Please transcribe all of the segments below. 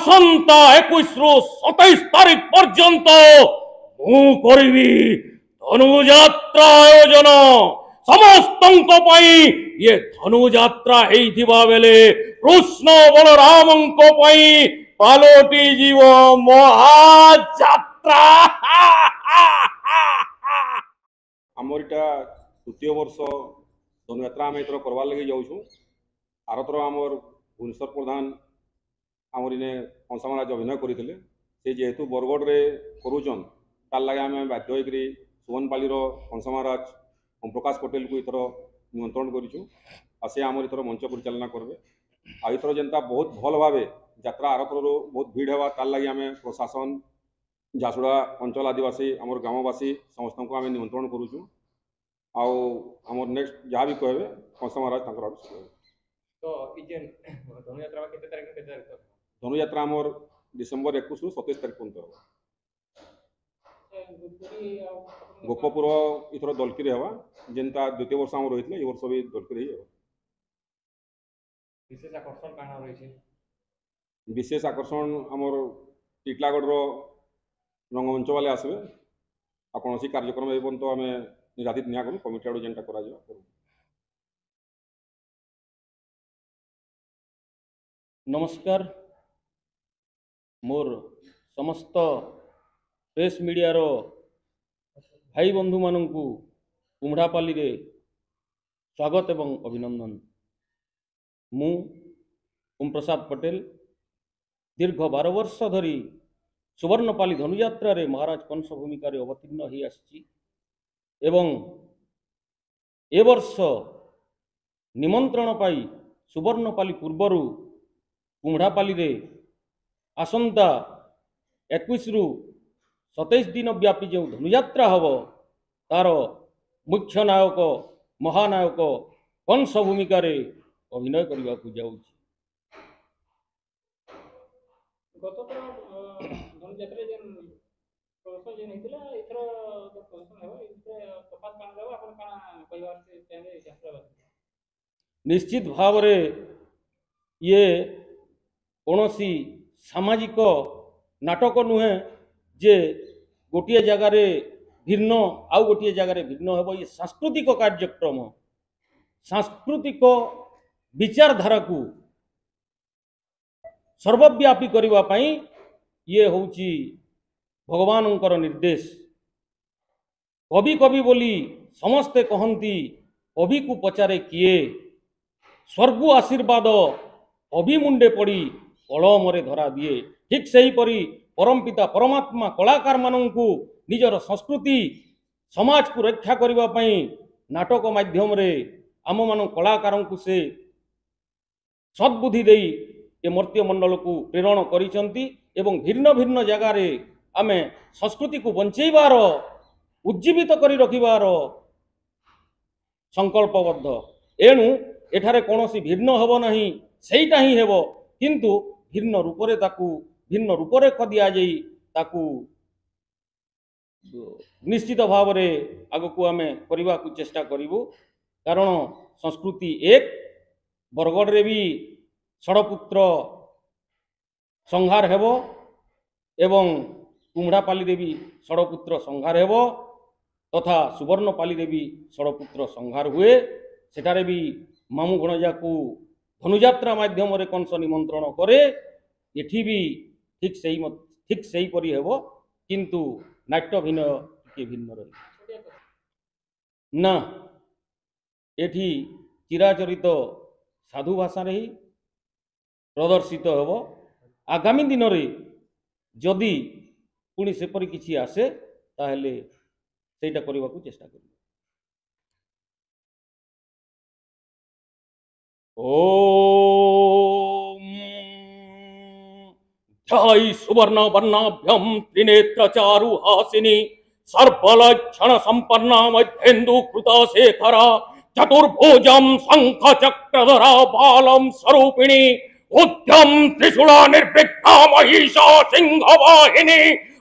आसंता 21 रु 27 तारीख पर्यंत मु करिवि धनुयात्रा आयोजन समस्त ये धनुयात्रा बेले कृष्ण बलराम पालोटी जीव महायात्रा आमर इटा तृतीय वर्ष धनुयात्रा आम एथर करवार लगे जाऊँ आरथर आमर भुवनेश्वर प्रधान आमर इने कंसा महाराज अभिनय करते से जेहेतु बरगढ़ रे करुचन तार लगे आम बाध्य होकर सुवनपाली कंसा महाराज ओम प्रकाश पटेल को इथर निमंत्रण करें आमर इथर मंच परिचालना करेंगे आईथर जेनता बहुत भल भाव यात्रा आरथर बहुत भीड़ है तार लगे आम प्रशासन झासुड़ा अंचल आदिवासी आमर ग्रामवासी समस्त को आम निमंत्रण करुचु आमर नेक्स्ट जहाँ भी कहे कंसा महाराज धनुयात्रा आमर डिसेम्बर 21 रु 27 तारीख पर्यटन गोपपुर इथर दलकी हवा जेनता द्वितीय वर्ष आम रही है वर्ष भी दलकी विशेष आकर्षण आमर टिटलागढ़ रंगमंच वाले आसवे आ कौन कार्यक्रम एपर्यंत आम निराधित निया करूँ कमिटी आड़ जेनटा करा नमस्कार मोर समस्त प्रेस मीडिया रो भाई बंधु मानू कुम्हड़ापाली रे स्वागत एवं अभिनंदन। मु ओम प्रसाद पटेल दीर्घ 12 वर्ष धरी सुवर्णपाली धनुयात्रा रे महाराज कंस भूमिका रे अवतीर्ण ही आसी एवं ए वर्ष निमंत्रण पाई सुवर्णपाली पूर्वर कुम्हड़ापाली रे आसंता 21 रु 27 दिन व्यापी जो धनुयात्रा हम तार मुख्य नायक महानायक कंस भूमिका रे अभिनय करने को जाऊँ। निश्चित भाव रे ये कौनसी सामाजिक नाटक नुहे जे गोटे जगार भिन्न आउ गोटे जगार भिन्न हेब ये सांस्कृतिक कार्यक्रम सांस्कृतिक विचारधारा को सर्वव्यापी करने ये होची भगवानंकर निर्देश। कवि कवि बोली समस्ते कहती कवि को पचारे किए स्वर्ग आशीर्वाद कवि मुंडे पड़ी कलमरे धरा दिए। ठीक से परी परमपिता परमात्मा कलाकार मानू निजर संस्कृति समाज को रक्षा करने नाटक माध्यम रे आम मान कलाकार को से सद्बुद्धि दे ये मर्त्य मंडल को प्रेरण करिसंती एवं भिन्न भिन्न जगार आम संस्कृति को बंचेबार उज्जीवित करी रखिबार संकल्पबद्ध। एणु एठारे कौनसी भिन्न हेब नहीं सेटा ही हेब किंतु भिन्न रूपरे ताकू भिन्न रूपरेख दि जाई ताकू निश्चित भाव रे आगकू आमे करबा को चेष्टा करिवु कारण संस्कृति एक बरगढ़ रे भी षड़पुत्र संहार हेबो एवं कुम्हड़ापाली रे भी षड़पुत्र संहार हेबो तथा सुवर्णपाली रे भी षड़पुत्र संहार हुए सेठारे भी मामू गणजा को धनुयात्रा माध्यम रे कंस निमंत्रण करे एठी भी ठीक सही परी हेबो किंतु नाट्य भिन्न के भिन्न रही ना एठी चिराचरित साधु भाषा रे ही प्रदर्शित हेबो। आगामी दिन रे जदि पुणी सेपरी किछि आसे ताहेले सेटा करबा को चेष्टा करिबो। ओम ध्यायि सुवर्ण वर्णाभ्यम त्रिनेत्र चारु हासिनी सर्वलक्षण संपन्ना मध्येन्दु कृता शेखरा चतुर्भुजम शंख चक्रधरा बालम स्वरूपिणी उद्यम त्रिशूला निर्विघ्ना महिषा सिंहवाहिनी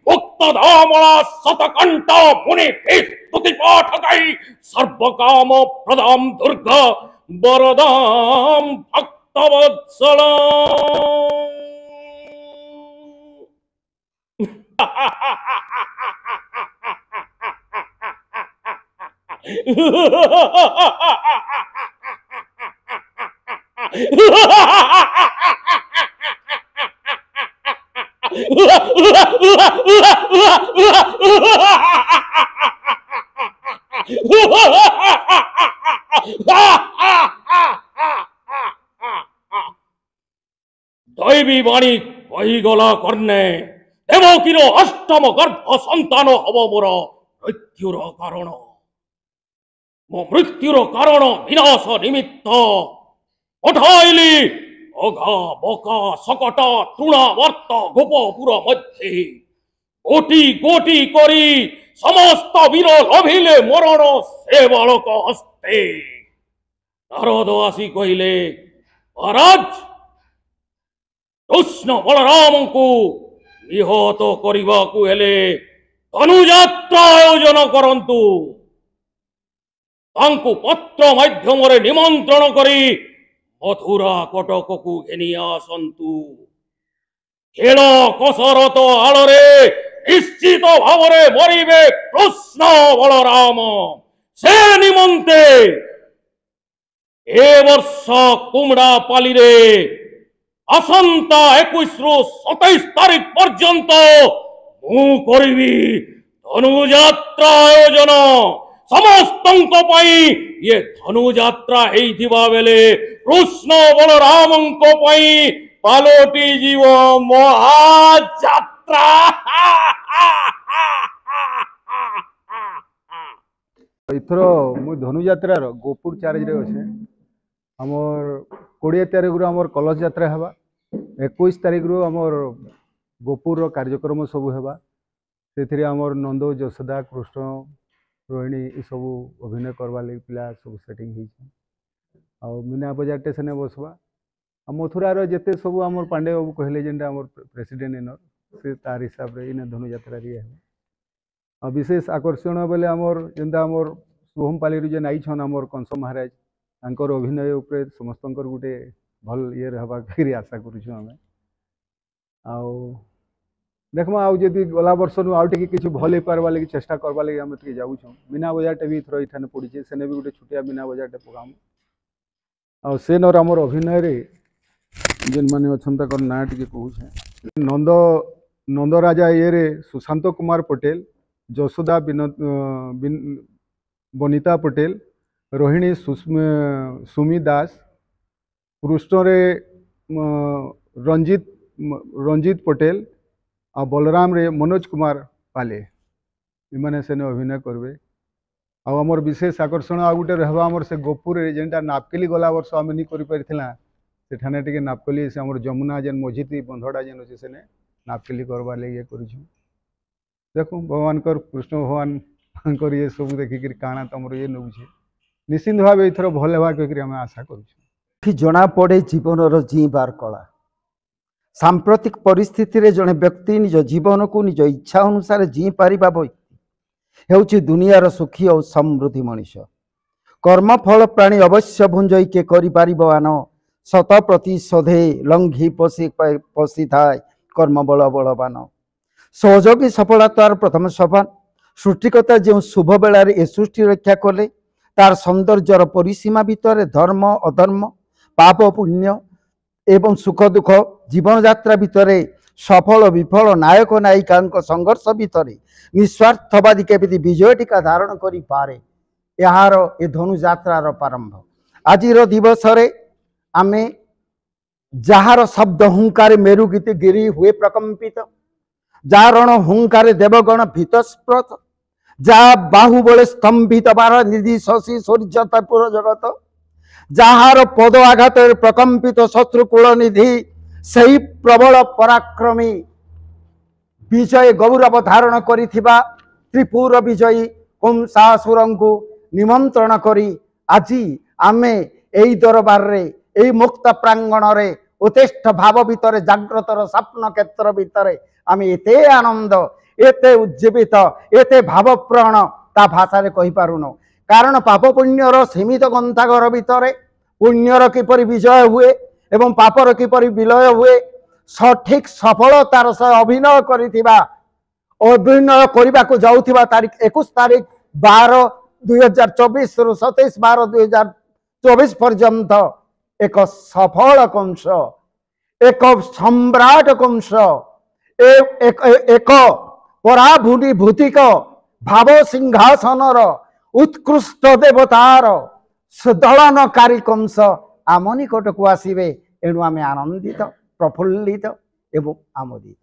भक्तधामला शतकंठा मुनि स्तुति पाठकै सर्वकाम प्रदाम दुर्गा वरदाम भक्तवत्सला। दैवी वाणी कहीगला कर्णे देवकीर अष्टम गर्भ संतान हब मोर मृत्युर कारण मो मृत्युर कारण विनाश निमित्त पठाइली अघा बका सकट तृणावर्त गोपपुर मध्य कोटि कोटि करी समस्त वीर लभिले मरण से बालक हस्ते नारद आसी कहिले महाराज कृष्ण बलराम को निहत करने को हेले धनुयात्रा आयोजन करंतु तांको पत्र माध्यम निमंत्रण करी मथुरा कटक को घेनी आसंतु खेल कसरत आड़े निश्चित भाव मरिबे कृष्ण बलराम से निमंते ए वर्ष कुमड़ा पाली रे आसंता 21 रु 27 तारीख पर्यंत मु करिबी धनुयात्रा आयोजन समस्तंक पई ये धनुयात्रा हेइथिबा बेले कृष्ण बलराम को पई पालोटी जीव महायात्रा। इथर मु धनुयात्रार गोपुर चार्ज रे अच्छे आमर 20 तारीख रु आमर कलश यात्रा हेबा 21 तारीख रु आमर गोपुर कार्यक्रम सब हेबा से आमर नंद यशोदा कृष्ण रोहिणी ये सब अभिनय करवा लगी पिला सब सेटिंग हो मीना बजार स्टेशन बसवा आ मथुरार जिते सब आमर पांडे बाबू कहले जेनटा आमर प्रेसिडेंट इनर से तार हिसाब रे इन धनुयात्रा रे विशेष आकर्षण बोले आमर जेनटा आमर शुभमपाली जेन आईछन आमर कंस महाराज तांकर अभिनय उपरे समस्तंकर गुटे भल ये हवा करी आशा करूँ आम आउ देखमा आउ जदि गला वर्ष नु आउ टिके किछु भल हो पारबा लगी चेष्टा करबा लगी हम टिके जाऊ छौ मीना बजारटे भी थरो इठाने पड़ीछे सेने भी गुटे छुटिया मीना बजारटे पकाम आउ से नर आमर अभिनय रे जेन माने अछन तकर ना टिके कहू छे नंद नंद राजा ये रे सुशांत कुमार पटेल यशोदा बनीता पटेल रोहिणी सुमी दास कृष्ण रे रंजीत पटेल आ बलराम रे मनोज कुमार पाले इमाने सेने अभिनय करबे आमर विशेष आकर्षण आ गुटे रहबा आमर से गोपुर रे जेनटा नापकली गला वर्ष आम नहीं करि परिथिला सेठाने टिके नापकली से आमर जमुना जेन मझिती बंधड़ा जेन अछि सेने नापकली करबा ले ये करिछु देखो भगवान कर कृष्ण भगवान कर ये सब देखिक काଣା तमर ये नौछे निश्चिंत भाव एथर भल हेबा कहिकरी हम आशा करूछु जना पड़े जीवन जीवार कला सांप्रतिक परिस्थिति रे जड़े व्यक्ति निज जीवन को निज इच्छा अनुसार जी पारिबा व्यक्ति हेउछि दुनियार सुखी और समृद्धि मनीष कर्मफल प्राणी अवश्य भुंजईके करिपारिबान 100% लंघी पशि थाए कर्म बल बलवान सहयोगी सफलतार प्रथम सोपान सृष्टिकर्ता जो शुभ बेलार ए सृष्टि रक्षा कले तार सौंदर्यर परिसीमा भितर धर्म अधर्म पाप पुण्य एवं सुख दुख जीवन यात्रा भितर सफल विफल नायक नायिका संघर्ष भितर निस्वार्थवादी केमिति विजय टीका धारण करि पारे यार ए धनु यात्रार प्रारंभ आज दिवस आमे जार शब्द हुंकार मेरु गीति गिरी हुए प्रकंपित जारण हुंकार देवगण भीतस्पृत जा बाहुबले स्तंभित बार निधि शशि सूर्य तपुर जगत जार पद आघात प्रकंपित शत्रुकूल निधि सही प्रबल पराक्रमी विजय गौरव धारण करिथिबा त्रिपुर विजयी कंसासुर को निमंत्रण करी आज आमे एई दरबार रे एई मुक्त प्रांगण रे उत्तिष्ठ भाव भितर जाग्रतर स्वप्न क्षेत्र भितर आमे एते आनंद एते उज्जीवित एते भावप्राण ता भाषा रे कहि पारुनो कारण पाप पुण्यर सीमित ग्रंथागर भितर पुण्यर किपरि विजय हुए एवं पापर किपरि विलय हुए सठिक सफलतार सह अभिनय करिथिबा ଅଭିନୟ କରିବାକୁ ଯାଉଥିବା ତାରିଖ 21 ତାରିଖ 12/2024 ରୁ 27/12/2024 ପର୍ଯ୍ୟନ୍ତ ଏକ ସଫଳ କଂସ, ଏକ ସମ୍ରାଟ କଂସ, ଏକ ପରାଭୂତିକ ଭାବ ସିଂହାସନର ଉତ୍କୃଷ୍ଟ ଦେବତାର ସୁଦଳନକାରୀ କଂସ ଆମ ନିକଟକୁ ଆସିବେ। ଏଣୁ ଆମେ ଆନନ୍ଦିତ, ପ୍ରଫୁଲ୍ଲିତ ଏବଂ ଆମୋଦିତ।